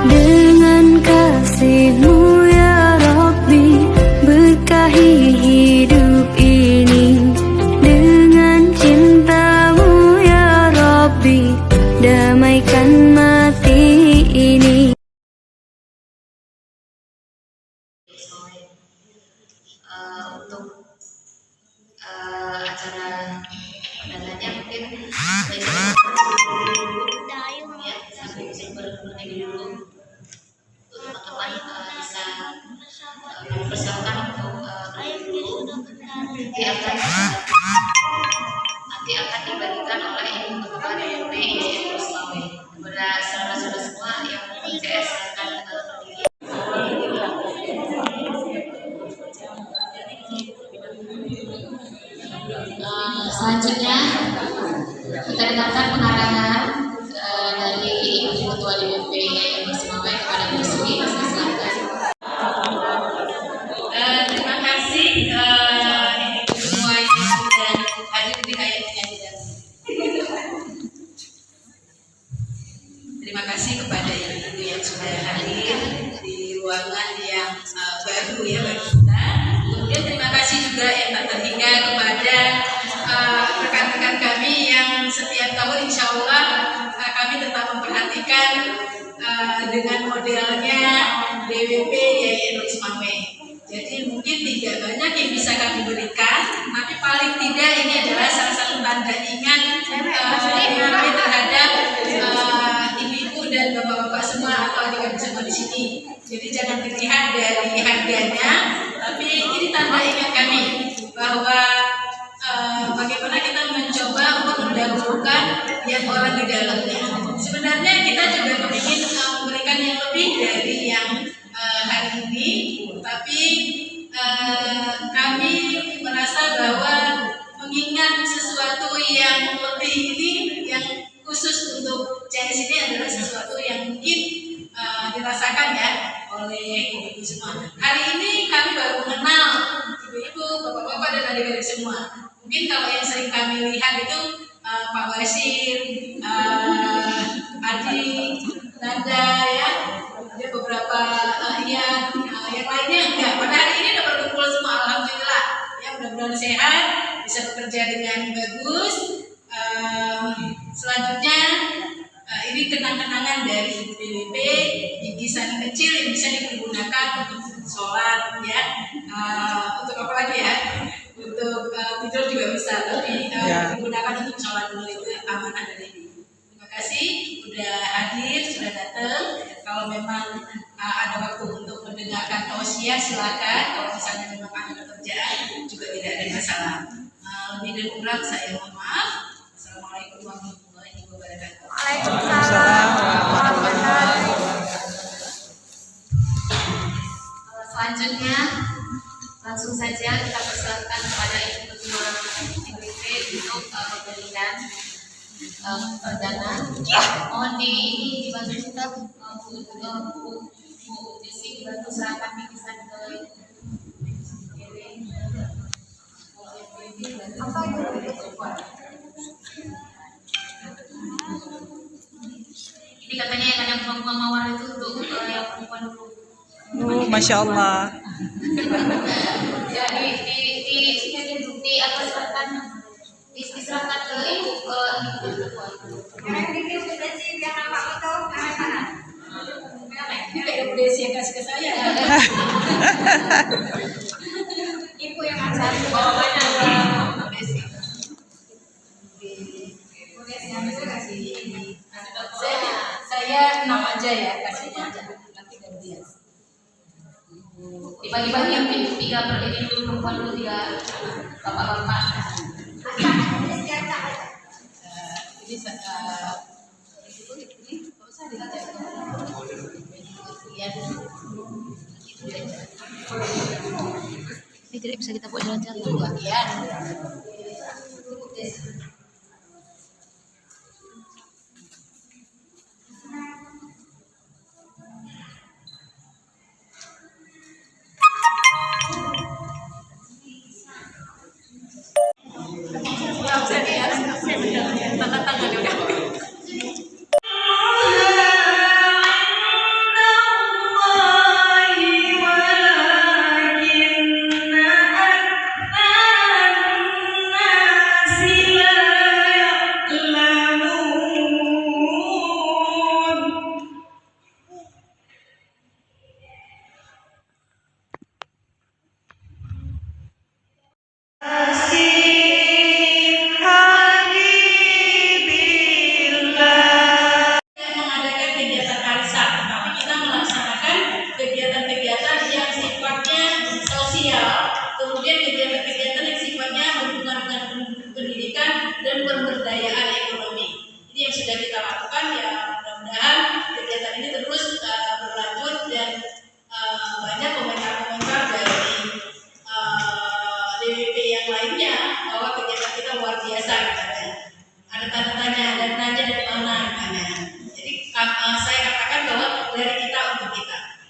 dengan kasih-Mu ya Rabbi, berkahi hidup ini dengan cinta-Mu ya Rabbi, damaikan mati ini. Untuk acara perdanaannya mungkin ya sampai bisa berdiri dulu untuk teman-teman bisa mempersiapkan untuk nanti akan dibagikan oleh ibu ketua DPP ICN Sulawesi kepada saudara-saudara semua yang CS akan berdiri. Selanjutnya kita dengarkan pengarahan dari Ibu Ketua DPP Sulawesi kepada Ibu Sri. Silakan. Terima kasih Ibu Ketua yang sudah hadir di kayaknya tidak. Terima kasih kepada ibu-ibu yang sudah hadir di ruangan yang baru ya bagi kita. Kemudian terima kasih juga yang tak terhingga kepada rekan-rekan kami yang setiap tahun insya Allah kami tetap memperhatikan dengan modelnya DWP YAYN Wismawe. Jadi mungkin tidak banyak yang bisa kami berikan, tapi paling tidak ini adalah salah satu tanda ingat kami terhadap ibu-ibu dan bapak-bapak semua atau adik-adik semua di sini. Jadi jangan dilihat dari harganya, tapi ini tanda ingat kami bahwa bagaimana kita mencoba untuk mendahulukan yang orang di dalamnya. Sebenarnya kita juga ingin memberikan yang lebih dari yang hari ini, tapi kami merasa bahwa mengingat sesuatu yang lebih ini, yang khusus untuk CS ini adalah sesuatu yang mungkin dirasakan ya oleh ibu-ibu semua. Hari ini kami baru mengenal ibu-ibu, bapak-bapak dan adik-adik semua. Mungkin kalau yang sering kami lihat itu Pak Basir, Adi, Nanda ya, ada beberapa yang lainnya enggak. Pada hari ini sudah berkumpul semua, alhamdulillah. Ya mudah-mudahan sehat, bisa bekerja dengan bagus. Selanjutnya ini kenang-kenangan dari DWP, bingkisan kecil yang bisa dipergunakan untuk sholat ya, untuk apa lagi ya? Untuk tidur juga bisa, tapi digunakan untuk sholat dulu, itu amanah dari ibu. Terima kasih sudah hadir, sudah datang. Kalau memang ada waktu untuk mendengarkan tausiah silakan. Kalau misalnya memang ada pekerjaan juga tidak ada masalah. Lebih dan kurang saya mohon maaf. Assalamualaikum warahmatullahi wabarakatuh. Waalaikumsalam warahmatullahi wabarakatuh. Selanjutnya langsung saja kita persilakan kepada Ibu Ketua DPP untuk pemberian perdana. Mohon dibantu kita Bu Desi dibantu serahkan bingkisan ke apa itu? Ini katanya yang perempuan mawar itu untuk yang perempuan dulu. Oh, Masya Allah. Ya, di atas serahkan diserahkan ke ibu ini kayak Bu Desi yang kasih ke saya. Ibu yang akan bawanya Bu Desi. Saya 6 aja ya, kasihnya aja nanti gantian. Dibagi-bagi yang 3 per ini dulu, perempuan dulu 3, bapak-bapak. Ini usah dilihat ya. Ini tidak bisa kita buat jalan-jalan. Ya.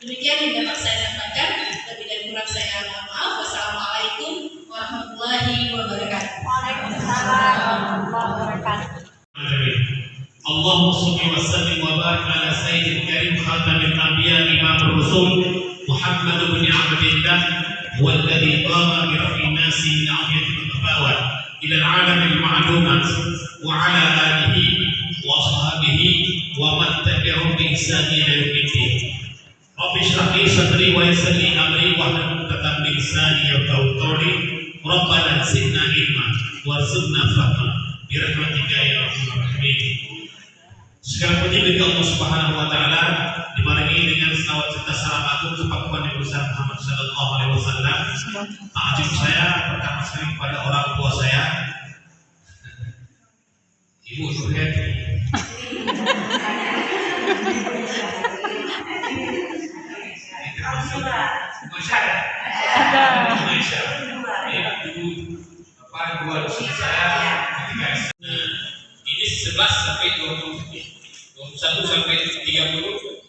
Demikian yang dapat saya sampaikan. Lebih dan kurang saya mohon maaf. Wassalamualaikum warahmatullahi wabarakatuh. Waalaikumsalam warahmatullahi wabarakatuh. اللهم صل وسلم وبارك على سيد الكريم خاتم الانبياء امام الرسول محمد بن عبد الله هو الذي قام برفع الناس من عافيه التفاوت الى العالم المعلومات وعلى اله واصحابه ومن تبعهم باحسان الى يوم الدين. رب اشرح لي صدري ويسر لي امري واحلل عقدة من لساني يفقهوا قولي. ربنا زدنا علما وارزقنا فهما برحمتك يا ارحم الراحمين. Segala puji bagi Allah Subhanahu wa taala, dibarengi dengan selawat serta salam agung kepada Nabi besar Muhammad sallallahu alaihi wasallam. Ajib saya pertama sekali kepada orang tua saya, Ibu Nurheti. Dua saya ketika ini 11 sampai 20 menit, 21 sampai 30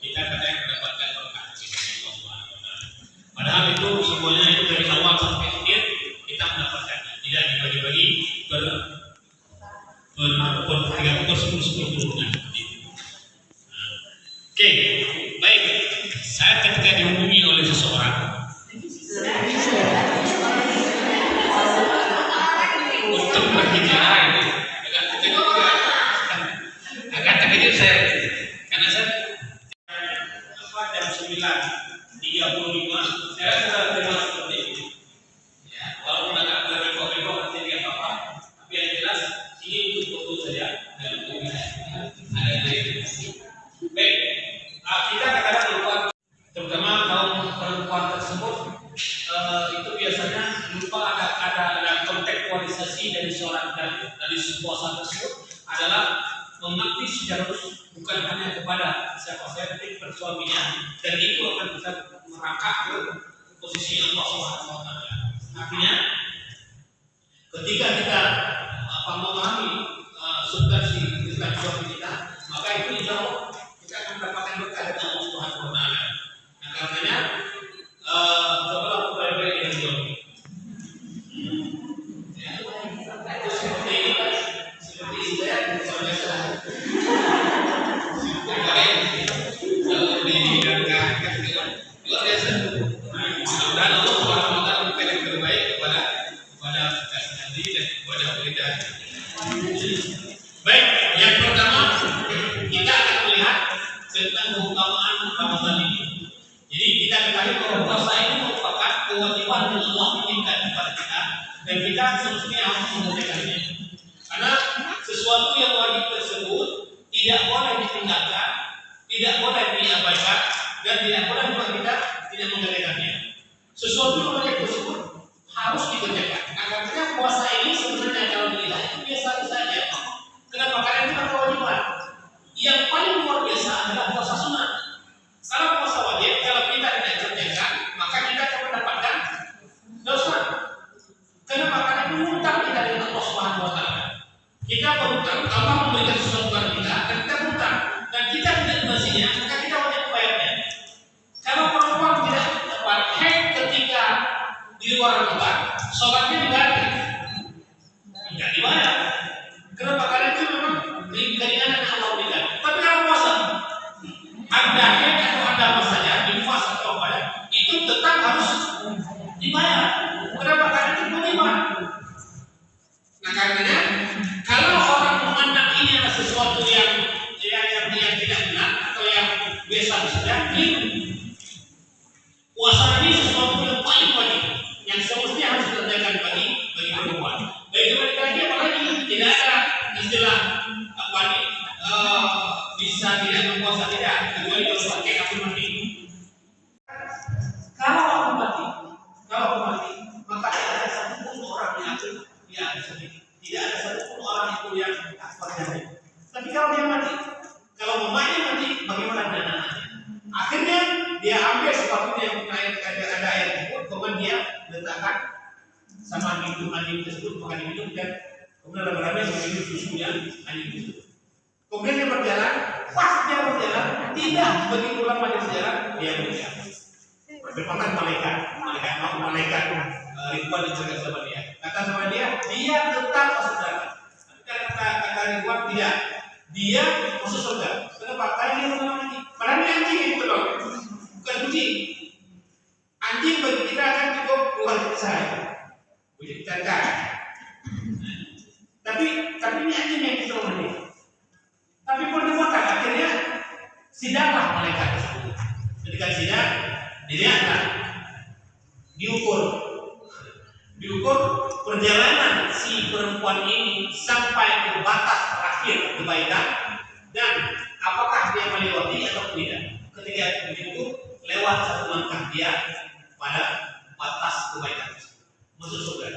kita katanya mendapatkan berkah dari Allah Subhanahu wa taala. Padahal itu semuanya itu dari awal sampai akhir kita mendapatkan, tidak dibagi-bagi per 10 bulan. Oke, baik. Saya ketika dihubungi oleh seseorang untuk berbicara ini agak terkejut saya karena saya jam 9.35 saya sudah terima seperti ini ya, walaupun agak berrekok-rekok nanti dia apa tapi yang jelas ini untuk foto saja dan untuk ada di baik. Kita kadang-kadang lupa, terutama kaum perempuan tersebut itu biasanya lupa ada kontekstualisasi dari seorang dari sebuah saat tersebut adalah mengaktif secara khusus bukan hanya kepada siapa saya tapi bersuaminya, dan itu akan bisa merangkak ke posisi Allah Subhanahu wa taala. Artinya ketika kita memahami substansi tentang suami kita, maka itu insya Allah kita akan mendapatkan berkah dari Allah Subhanahu wa taala. Nah, karenanya cobalah baik-baik dengan suami. Seperti saya luar biasa. Kalau dihidangkan luar biasa. Mudah-mudahan Allah Subhanahu wa taala memberikan yang terbaik kepada kita sendiri dan kepada kita. Baik, yang pertama kita akan melihat tentang keutamaan Ramadan ini. Jadi kita ketahui bahwa puasa ini merupakan kewajiban yang Allah inginkan kepada kita dan kita semestinya harus mengerjakannya. Karena sesuatu yang wajib tersebut tidak boleh ditinggalkan, tidak boleh diabaikan, dan tidak boleh juga kita tidak mengerjakannya. Sesuatu yang wajib tersebut harus dikerjakan. Nah, karena puasa ini sebenarnya kalau dilihat itu biasa saja. Kenapa? Karena itu adalah kewajiban. Yang paling luar biasa adalah puasa sunat. Kalau puasa wajib, kalau kita tidak kerjakan, maka kita akan mendapatkan dosa. Kenapa? Karena itu hutang kita dengan Allah Subhanahu wa taala. Kita berhutang, Allah memberikan sesuatu kepada kita, dan kita berhutang, dan kita tidak lunasinya, maka kita wajib membayarnya. Kalau perempuan tidak tepat haid ketika di luar Ramadan, sholatnya dibayar, tidak dibayar. Kenapa? Karena itu memang keringanan yang Allah berikan. Tapi kalau puasa, ada haid atau ada masanya, nifas atau apa, itu tetap harus dibayar. Kenapa? Karena itu kewajiban. Nah, karenanya kalau orang memandang ini adalah sesuatu yang tidak benar atau yang biasa saja, puasa ini sesuatu yang paling wajib, yang semestinya harus dikerjakan bagi perempuan. Bagi laki-laki apalagi tidak ada istilah apa ini bisa tidak berpuasa tidak, kecuali kalau pakai kafir mati. Kalau aku mati, maka tidak ada satupun orang yang dia ada sedih. Tidak ada satupun orang itu yang terjadi. Tapi kalau dia mati, kalau mamanya mati, bagaimana dengan anaknya? Akhirnya dia ambil sepatunya yang ada air tersebut, kemudian dia letakkan sama anjing tersebut, makan minum dan kemudian lama-lama minum susunya anjing tersebut. Kemudian dia berjalan, pas dia berjalan, tidak begitu lama dia berjalan, yang mulia. Perdebatan malaikat, malaikat Ridwan juga sama dia. Kata sama dia tetap masuk neraka. Kata Ridwan tidak, dia masuk surga. Kenapa? Karena dia mengenal anjing. Padahal ini anjing yang tolong, bukan kucing. Anjing bagi kita akan cukup keluar saya, kucing cacat. Tapi ini anjing yang ditolong dia. Tapi perdebatan akhirnya sidanglah malaikat tersebut. Ketika sidang, dilihatlah, diukur perjalanan si perempuan ini sampai ke batas terakhir kebaikan dan apakah dia melewati atau tidak. Ketika diukur, lewat satu langkah dia pada batas kebaikan tersebut, masuk surga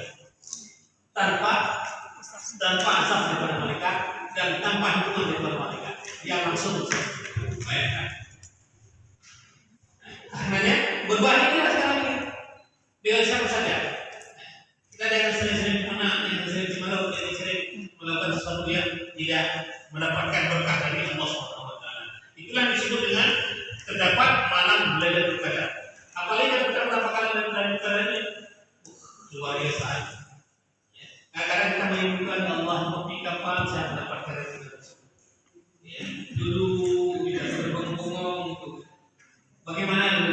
tanpa azab daripada malaikat dan tanpa hukuman daripada malaikat. Dia langsung bayangkan. Karenanya berbandinglah sekarang ini dengan siapa saja. Kita jangan sering-sering melakukan sesuatu yang tidak mendapatkan berkah dari Allah SWT. Itulah disebut dengan terdapat malam Lailatul Qadar. Apalagi kalau kita mendapatkan Lailatul Qadar ini luar biasa. Kadang-kadang kita menyebutkan Allah tapi kapan saya mendapatkan Lailatul Qadar. Dulu kita berbengong itu. Bagaimana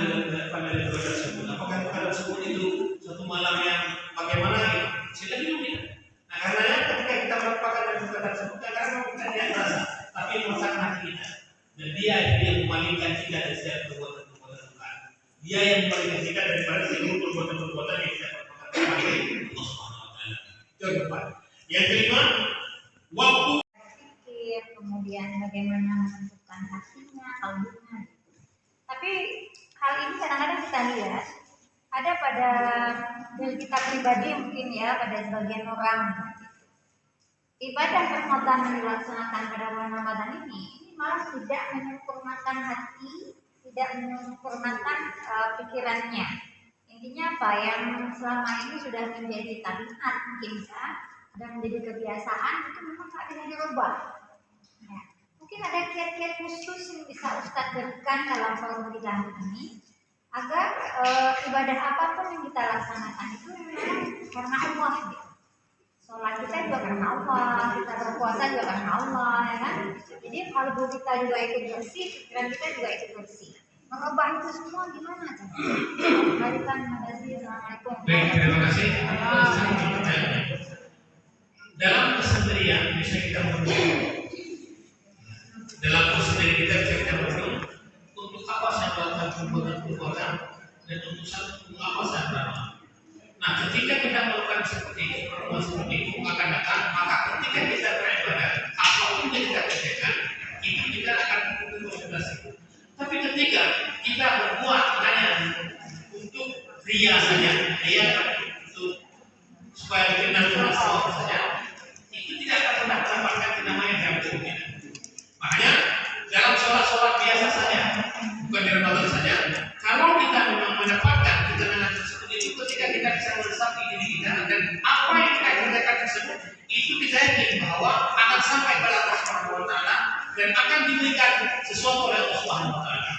pada Lailatul Qadar tersebut? Apakah pada tersebut itu satu malam yang bagaimana? Kita bingung ya. Nah, karenanya ketika kita mendapatkan Lailatul Qadar tersebut, kadang-kadang kita tidak merasa, tapi merasakan hati kita. Dan dia yang memalingkan kita dari setiap perbuatan-perbuatan Tuhan. Dia yang memalingkan kita daripada seluruh perbuatan-perbuatan yang kita perbuatan kepada Allah SWT. Itu yang keempat. Yang kelima, waktu Pikir, kemudian bagaimana menentukan hatinya, kalbunya. Tapi hal ini kadang-kadang kita lihat ada pada diri kita pribadi mungkin ya, pada sebagian orang. Ibadah Ramadan yang dilaksanakan pada bulan Ramadan ini malah tidak menyempurnakan hati, tidak menyempurnakan pikirannya. Intinya apa? Yang selama ini sudah menjadi tabiat mungkin ya, dan menjadi kebiasaan itu memang tak bisa dirubah. Ya. Mungkin ada kiat-kiat khusus yang bisa Ustadz berikan dalam forum kita hari ini agar ibadah apapun yang kita laksanakan itu memang karena Allah. Gitu. Sholat kita juga karena Allah, kita berpuasa juga karena Allah, ya kan? Jadi kalbu kita juga ikut bersih, pikiran kita juga ikut bersih. Merubah itu semua gimana? Berikan makasih. Assalamualaikum. Baik, terima kasih. Dalam kesendirian bisa kita merenung. Dalam kesendirian kita bisa kita merenung. Untuk apa saya melakukan perbuatan dan untuk apa saya beramal. Nah, ketika kita melakukan seperti itu, akan datang, maka ketika kita beribadah, apapun yang kita kerjakan, itu kita akan konsentrasi. Tapi ketika kita berbuat hanya untuk ria saja, untuk supaya dikenal oleh Allah saja, itu tidak akan pernah mendapatkan namanya yang berbeda. Makanya dalam sholat biasa saja, bukan di Ramadan saja, kalau kita memang mendapatkan ketenangan tersebut itu ketika kita bisa meresapi diri kita dan apa yang kita kerjakan tersebut, itu kita yakin bahwa akan sampai kepada Allah Subhanahu wa taala dan akan diberikan sesuatu oleh Allah Subhanahu wa taala.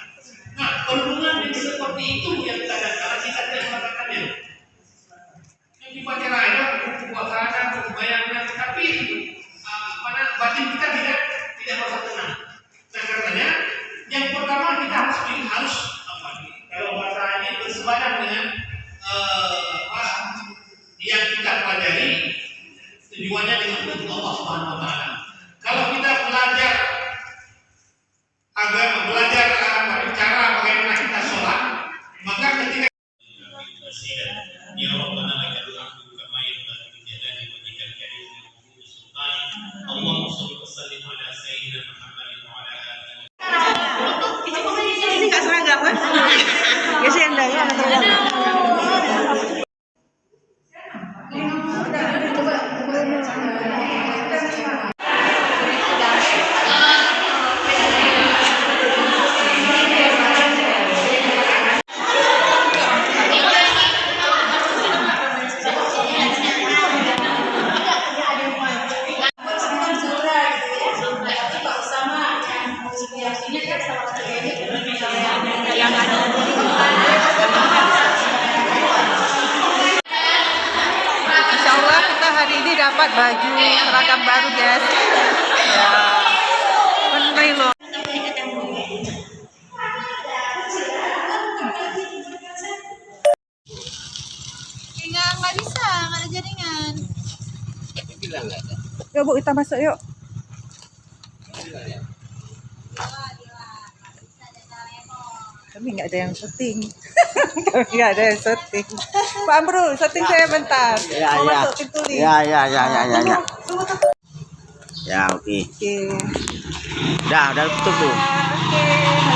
Nah, perhubungan yang seperti itu yang kadang-kadang kita tidak mendapatkannya. Yang dibaca ayat, puasaan, bayangkan, tapi batin kita tidak merasa tenang. Nah, karenanya yang pertama kita harus baju seragam baru guys. Ya, bener loh. Nggak bisa, nggak ada jaringan. Yuk Bu, kita masuk yuk. Kami nggak ada yang syuting. Kami nggak ada yang syuting. Pak Amru, syuting saya bentar. Mau masuk pintu lift. Ya. Tunggu. Ya, oke. Oke. Udah tutup tuh. Oke.